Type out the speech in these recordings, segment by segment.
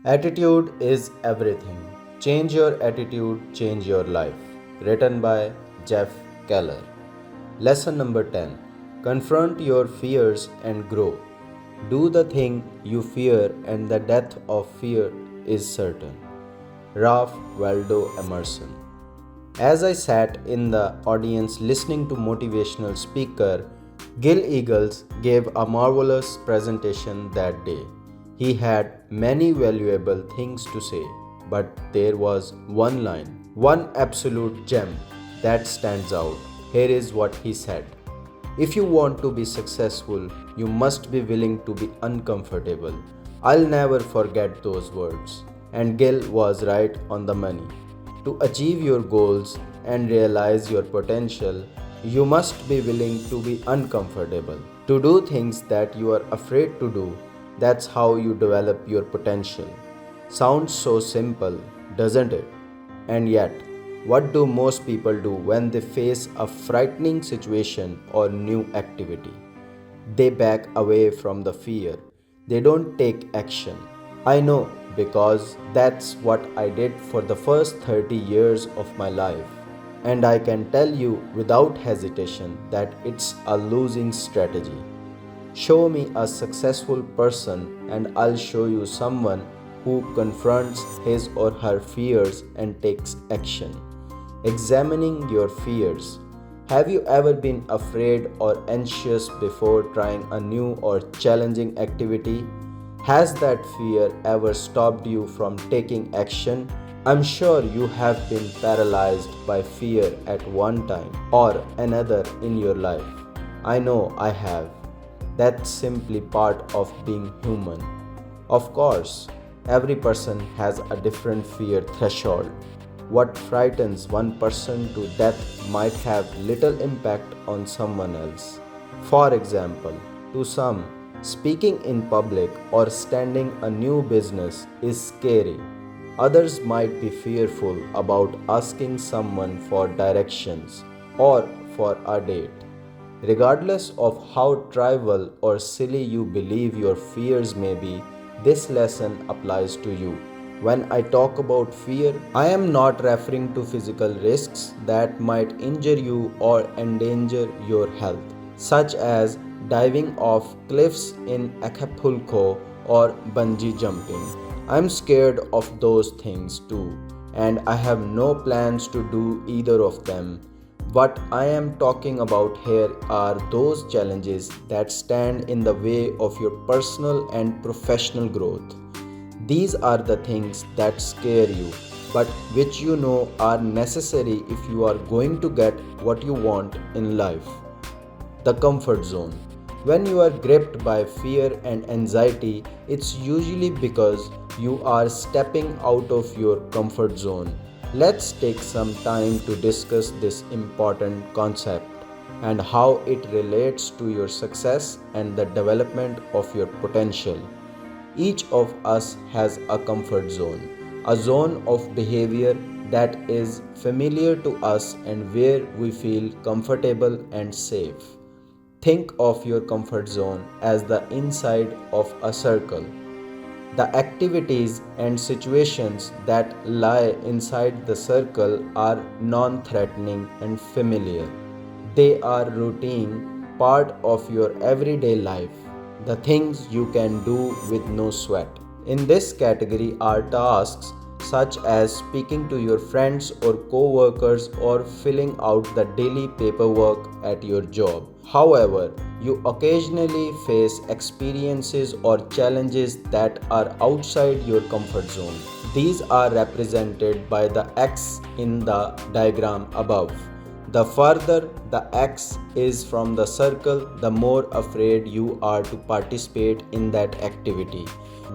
Attitude is everything. Change your attitude, change your life. Written by Jeff Keller. Lesson number 10. Confront your fears and grow. Do the thing you fear, and the death of fear is certain. Ralph Waldo Emerson. As I sat in the audience listening to motivational speaker Gil Eagles gave a marvelous presentation that day. He had many valuable things to say, but there was one line, one absolute gem that stands out. Here is what he said. If you want to be successful, you must be willing to be uncomfortable. I'll never forget those words. And Gil was right on the money. To achieve your goals and realize your potential, you must be willing to be uncomfortable. To do things that you are afraid to do, that's how you develop your potential. Sounds so simple, doesn't it? And yet, what do most people do when they face a frightening situation or new activity? They back away from the fear. They don't take action. I know because that's what I did for the first 30 years of my life. And I can tell you without hesitation that it's a losing strategy. Show me a successful person, and I'll show you someone who confronts his or her fears and takes action. Examining your fears. Have you ever been afraid or anxious before trying a new or challenging activity? Has that fear ever stopped you from taking action? I'm sure you have been paralyzed by fear at one time or another in your life. I know I have. That's simply part of being human. Of course, every person has a different fear threshold. What frightens one person to death might have little impact on someone else. For example, to some, speaking in public or starting a new business is scary. Others might be fearful about asking someone for directions or for a date. Regardless of how trivial or silly you believe your fears may be, this lesson applies to you. When I talk about fear, I am not referring to physical risks that might injure you or endanger your health, such as diving off cliffs in Acapulco or bungee jumping. I'm scared of those things too, and I have no plans to do either of them. What I am talking about here are those challenges that stand in the way of your personal and professional growth. These are the things that scare you, but which you know are necessary if you are going to get what you want in life. The comfort zone. When you are gripped by fear and anxiety, it's usually because you are stepping out of your comfort zone. Let's take some time to discuss this important concept and how it relates to your success and the development of your potential. Each of us has a comfort zone, a zone of behavior that is familiar to us and where we feel comfortable and safe. Think of your comfort zone as the inside of a circle. The activities and situations that lie inside the circle are non threatening and familiar. They are routine, part of your everyday life, the things you can do with no sweat. In this category are tasks such as speaking to your friends or co workers or filling out the daily paperwork at your job. However, you occasionally face experiences or challenges that are outside your comfort zone. These are represented by the X in the diagram above. The further the X is from the circle, the more afraid you are to participate in that activity.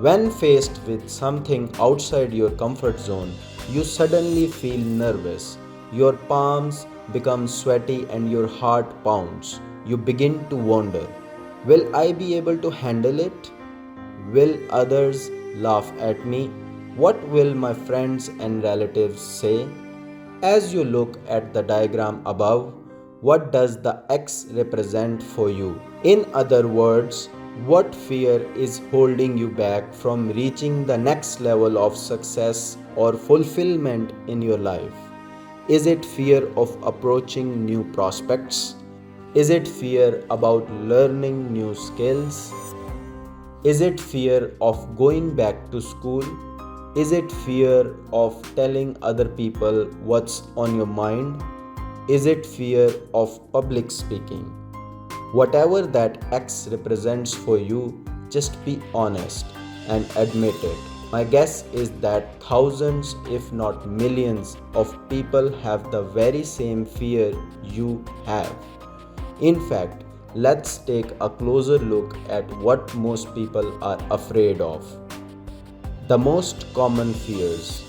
When faced with something outside your comfort zone, you suddenly feel nervous. Your palms become sweaty and your heart pounds. You begin to wonder, will I be able to handle it? Will others laugh at me? What will my friends and relatives say? As you look at the diagram above, what does the X represent for you? In other words, What fear is holding you back from reaching the next level of success or fulfillment in your life? Is it fear of approaching new prospects? Is it fear about learning new skills? Is it fear of going back to school? Is it fear of telling other people what's on your mind? Is it fear of public speaking? Whatever that X represents for you, just be honest and admit it. My guess is that thousands, if not millions, of people have the very same fear you have. In fact, let's take a closer look at what most people are afraid of. The most common fears.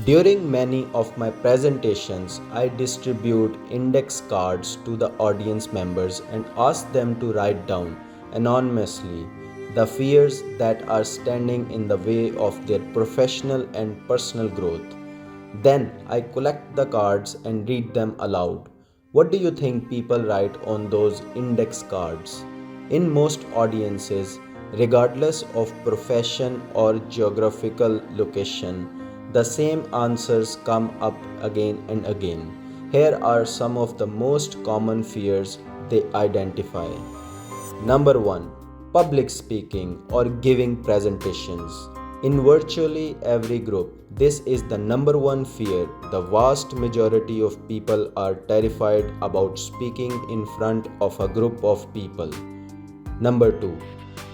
During many of my presentations, I distribute index cards to the audience members and ask them to write down anonymously the fears that are standing in the way of their professional and personal growth. Then I collect the cards and read them aloud. What do you think people write on those index cards? In most audiences, regardless of profession or geographical location, the same answers come up again and again. Here are some of the most common fears they identify. Number 1. Public speaking or giving presentations. In virtually every group, this is the number one fear. The vast majority of people are terrified about speaking in front of a group of people. Number 2.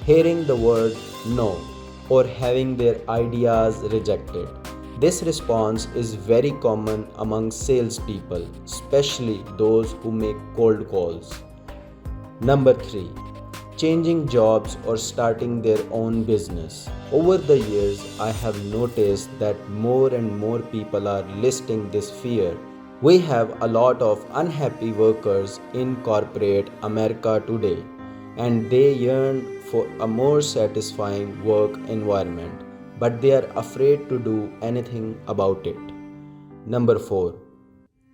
Hearing the word no or having their ideas rejected. This response is very common among salespeople, especially those who make cold calls. Number 3. Changing jobs or starting their own business. Over the years, I have noticed that more and more people are listing this fear. We have a lot of unhappy workers in corporate America today, and they yearn for a more satisfying work environment, but they are afraid to do anything about it. Number 4.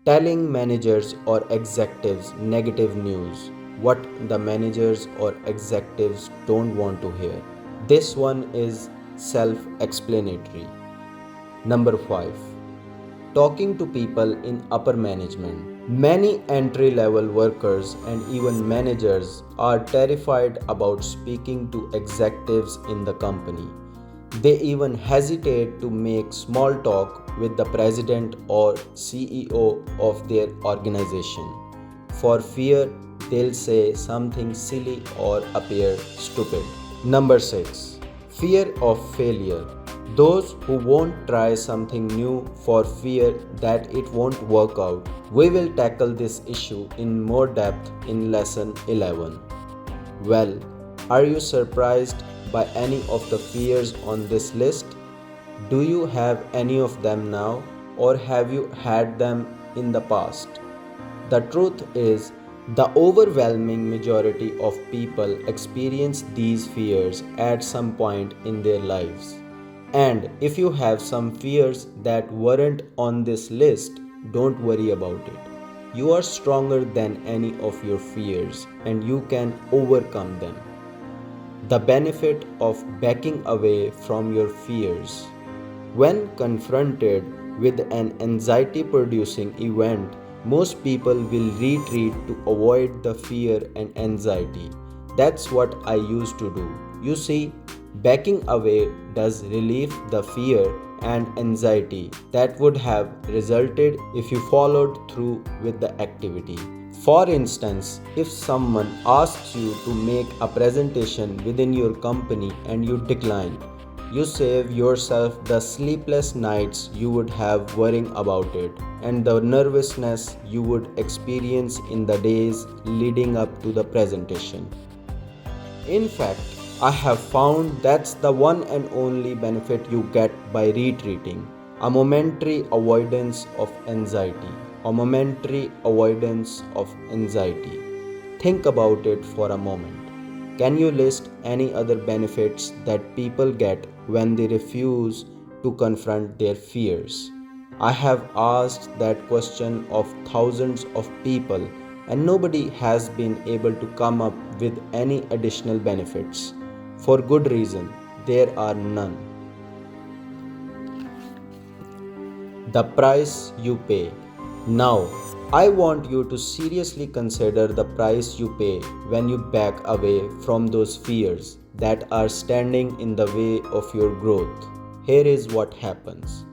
Telling managers or executives negative news, what the managers or executives don't want to hear. This one is self-explanatory. Number 5. Talking to people in upper management. Many entry-level workers and even managers are terrified about speaking to executives in the company. They even hesitate to make small talk with the president or CEO of their organization. For fear they'll say something silly or appear stupid. Number 6. Fear of failure. Those who won't try something new for fear that it won't work out. We will tackle this issue in more depth in lesson 11. Well, are you surprised by any of the fears on this list? Do you have any of them now, or have you had them in the past? The truth is, the overwhelming majority of people experience these fears at some point in their lives. And if you have some fears that weren't on this list, don't worry about it. You are stronger than any of your fears and you can overcome them. The benefit of backing away from your fears. When confronted with an anxiety producing event, most people will retreat to avoid the fear and anxiety. That's what I used to do. You see, backing away does relieve the fear and anxiety that would have resulted if you followed through with the activity. For instance, if someone asks you to make a presentation within your company and you decline, you save yourself the sleepless nights you would have worrying about it and the nervousness you would experience in the days leading up to the presentation. In fact, I have found that's the one and only benefit you get by retreating. A momentary avoidance of anxiety. A momentary avoidance of anxiety. Think about it for a moment. Can you list any other benefits that people get when they refuse to confront their fears? I have asked that question of thousands of people and nobody has been able to come up with any additional benefits. For good reason, there are none. The price you pay. Now, I want you to seriously consider the price you pay when you back away from those fears that are standing in the way of your growth. Here is what happens: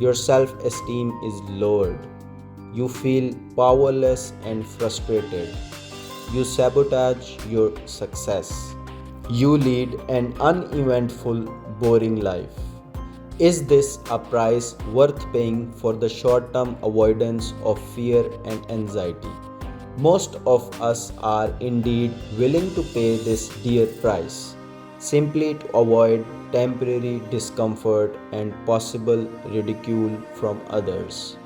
your self esteem is lowered, you feel powerless and frustrated, you sabotage your success, you lead an uneventful, boring life. Is this a price worth paying for the short term avoidance of fear and anxiety? Most of us are indeed willing to pay this dear price simply to avoid temporary discomfort and possible ridicule from others.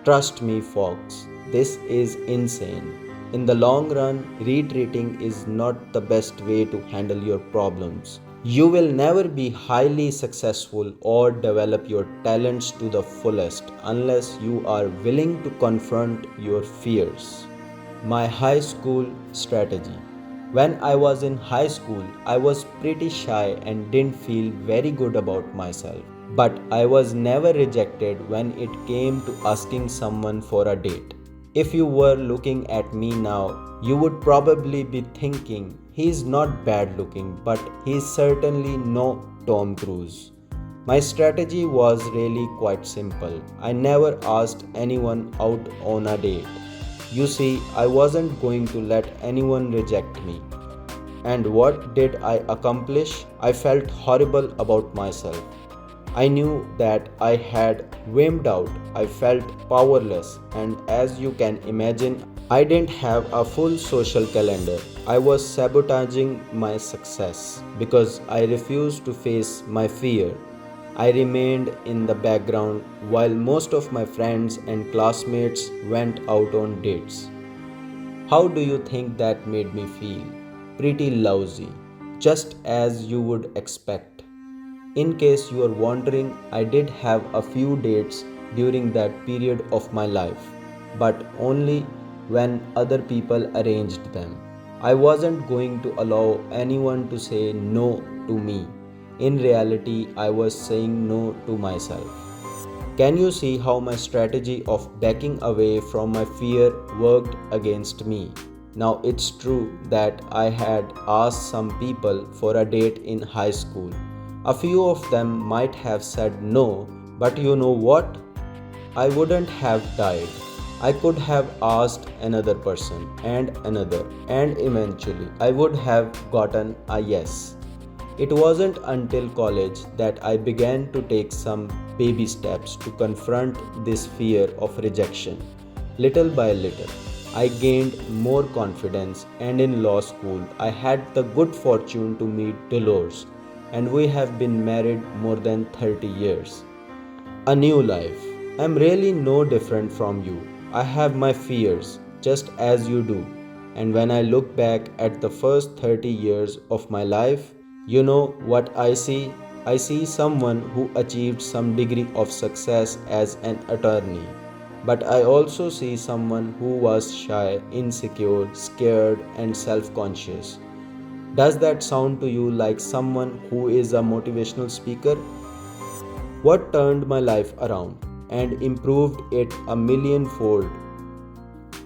Trust me, folks, this is insane. In the long run, retreating is not the best way to handle your problems. You will never be highly successful or develop your talents to the fullest unless you are willing to confront your fears. My high school strategy. When I was in high school, I was pretty shy and didn't feel very good about myself. But I was never rejected when it came to asking someone for a date. If you were looking at me now, you would probably be thinking, he's not bad looking, but he's certainly no Tom Cruise. My strategy was really quite simple. I never asked anyone out on a date. You see, I wasn't going to let anyone reject me. And what did I accomplish? I felt horrible about myself. I knew that I had wimped out, I felt powerless, and as you can imagine, I didn't have a full social calendar. I was sabotaging my success because I refused to face my fear. I remained in the background while most of my friends and classmates went out on dates. How do you think that made me feel? Pretty lousy, just as you would expect. In case you are wondering, I did have a few dates during that period of my life, but only when other people arranged them. I wasn't going to allow anyone to say no to me. In reality, I was saying no to myself. Can you see how my strategy of backing away from my fear worked against me? Now, it's true that I had asked some people for a date in high school. A few of them might have said no, but you know what? I wouldn't have died. I could have asked another person and another, and eventually I would have gotten a yes. It wasn't until college that I began to take some baby steps to confront this fear of rejection. Little by little, I gained more confidence, and in law school, I had the good fortune to meet Dolores, and we have been married more than 30 years. A new life. I'm really no different from you. I have my fears, just as you do. And when I look back at the first 30 years of my life, you know what I see? I see someone who achieved some degree of success as an attorney. But I also see someone who was shy, insecure, scared, and self conscious. Does that sound to you like someone who is a motivational speaker? What turned my life around and improved it a millionfold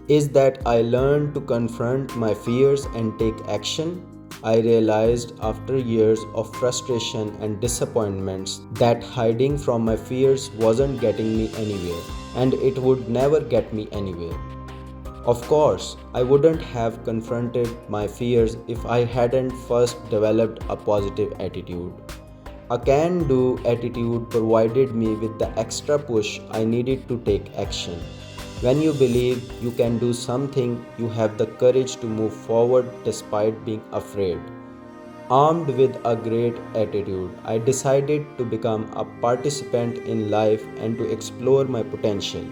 is that I learned to confront my fears and take action. I realized after years of frustration and disappointments that hiding from my fears wasn't getting me anywhere, and it would never get me anywhere. Of course, I wouldn't have confronted my fears if I hadn't first developed a positive attitude. A can do attitude provided me with the extra push I needed to take action. When you believe you can do something, you have the courage to move forward despite being afraid. Armed with a great attitude, I decided to become a participant in life and to explore my potential,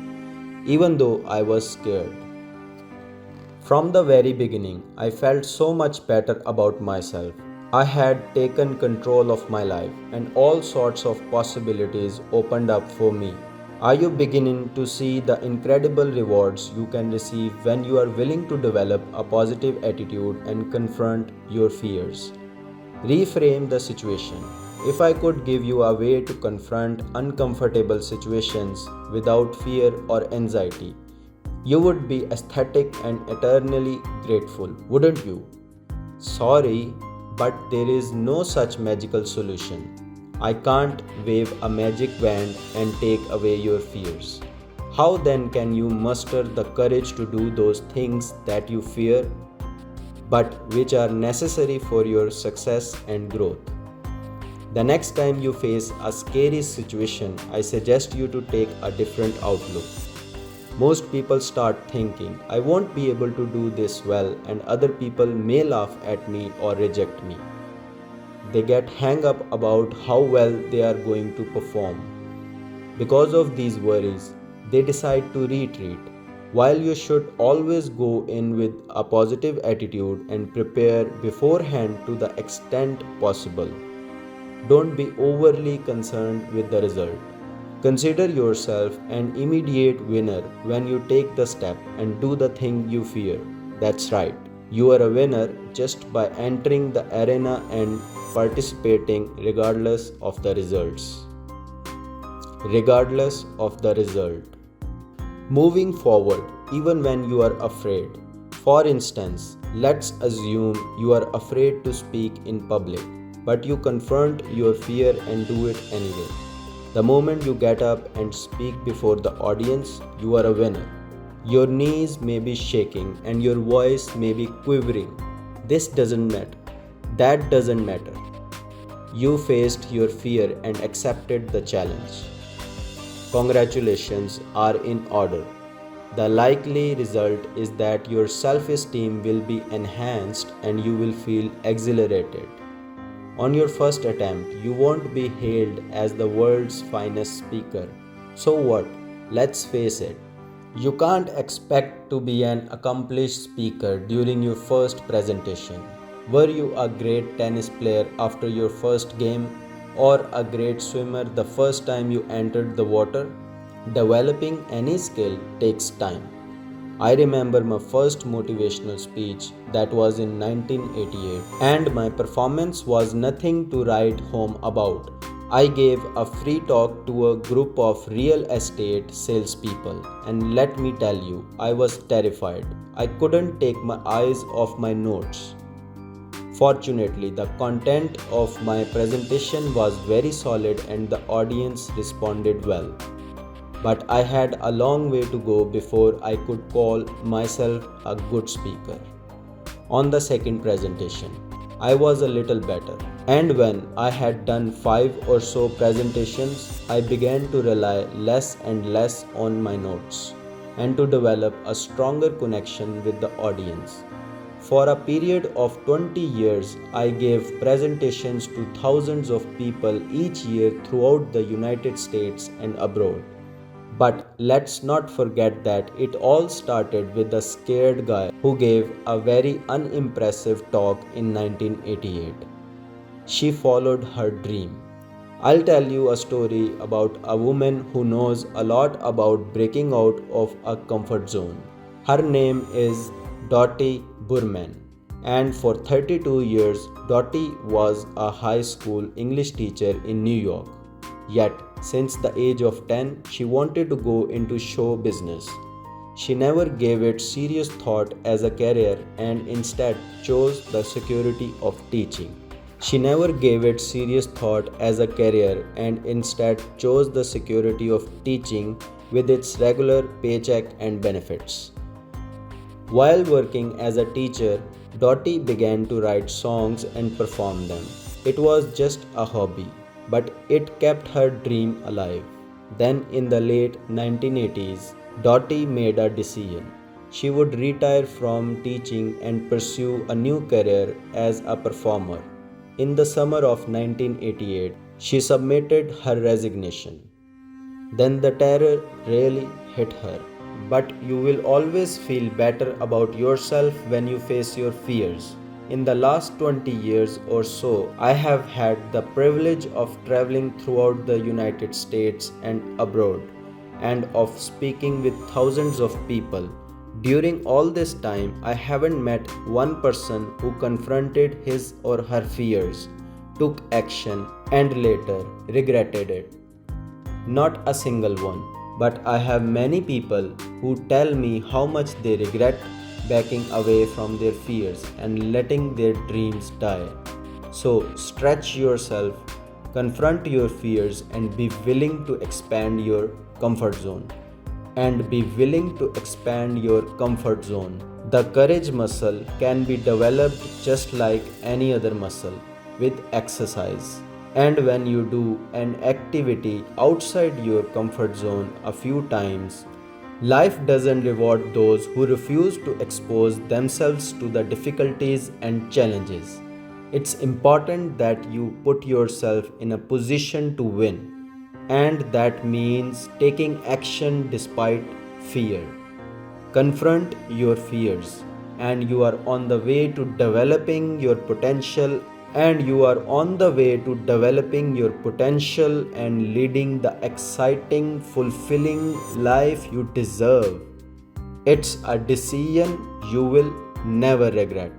even though I was scared. From the very beginning, I felt so much better about myself. I had taken control of my life, and all sorts of possibilities opened up for me. Are you beginning to see the incredible rewards you can receive when you are willing to develop a positive attitude and confront your fears? Reframe the situation. If I could give you a way to confront uncomfortable situations without fear or anxiety, you would be ecstatic and eternally grateful, wouldn't you? Sorry, but there is no such magical solution. I can't wave a magic wand and take away your fears. How then can you muster the courage to do those things that you fear but which are necessary for your success and growth? The next time you face a scary situation, I suggest you to take a different outlook. Most people start thinking, I won't be able to do this well, and other people may laugh at me or reject me. They get hung up about how well they are going to perform. Because of these worries, they decide to retreat. While you should always go in with a positive attitude and prepare beforehand to the extent possible, don't be overly concerned with the result. Consider yourself an immediate winner when you take the step and do the thing you fear. That's right, you are a winner just by entering the arena and participating regardless of the results. Regardless of the result. Moving forward, even when you are afraid. For instance, let's assume you are afraid to speak in public, but you confront your fear and do it anyway. The moment you get up and speak before the audience, you are a winner. Your knees may be shaking and your voice may be quivering. This doesn't matter. That doesn't matter. You faced your fear and accepted the challenge. Congratulations are in order. The likely result is that your self-esteem will be enhanced and you will feel exhilarated. On your first attempt, you won't be hailed as the world's finest speaker. So what? Let's face it. You can't expect to be an accomplished speaker during your first presentation. Were you a great tennis player after your first game or a great swimmer the first time you entered the water? Developing any skill takes time. I remember my first motivational speech that was in 1988 and my performance was nothing to write home about. I gave a free talk to a group of real estate salespeople and let me tell you, I was terrified. I couldn't take my eyes off my notes. Fortunately, the content of my presentation was very solid and the audience responded well. But I had a long way to go before I could call myself a good speaker. On the second presentation, I was a little better. And when I had done 5 or so presentations, I began to rely less and less on my notes and to develop a stronger connection with the audience. For a period of 20 years, I gave presentations to thousands of people each year throughout the United States and abroad. But let's not forget that it all started with a scared guy who gave a very unimpressive talk in 1988. She followed her dream. I'll tell you a story about a woman who knows a lot about breaking out of a comfort zone. Her name is Dottie Burman, and for 32 years, Dottie was a high school English teacher in New York. Yet, since the age of 10, she wanted to go into show business. She never gave it serious thought as a career and instead chose the security of teaching. She never gave it serious thought as a career and instead chose the security of teaching with its regular paycheck and benefits. While working as a teacher, Dottie began to write songs and perform them. It was just a hobby, but it kept her dream alive. Then in the late 1980s, Dottie made a decision. She would retire from teaching and pursue a new career as a performer. In the summer of 1988, she submitted her resignation. Then the terror really hit her. But you will always feel better about yourself when you face your fears. In the last 20 years or so, I have had the privilege of traveling throughout the United States and abroad, and of speaking with thousands of people, During all this time, I haven't met one person who confronted his or her fears, took action, and later regretted it. Not a single one. But I have many people who tell me how much they regret backing away from their fears and letting their dreams die. So stretch yourself, confront your fears, and be willing to expand your comfort zone. And be willing to expand your comfort zone. The courage muscle can be developed just like any other muscle with exercise. And when you do an activity outside your comfort zone a few times, life doesn't reward those who refuse to expose themselves to the difficulties and challenges. It's important that you put yourself in a position to win, and that means taking action despite fear. Confront your fears, and you are on the way to developing your potential and leading the exciting, fulfilling life you deserve. It's a decision you will never regret.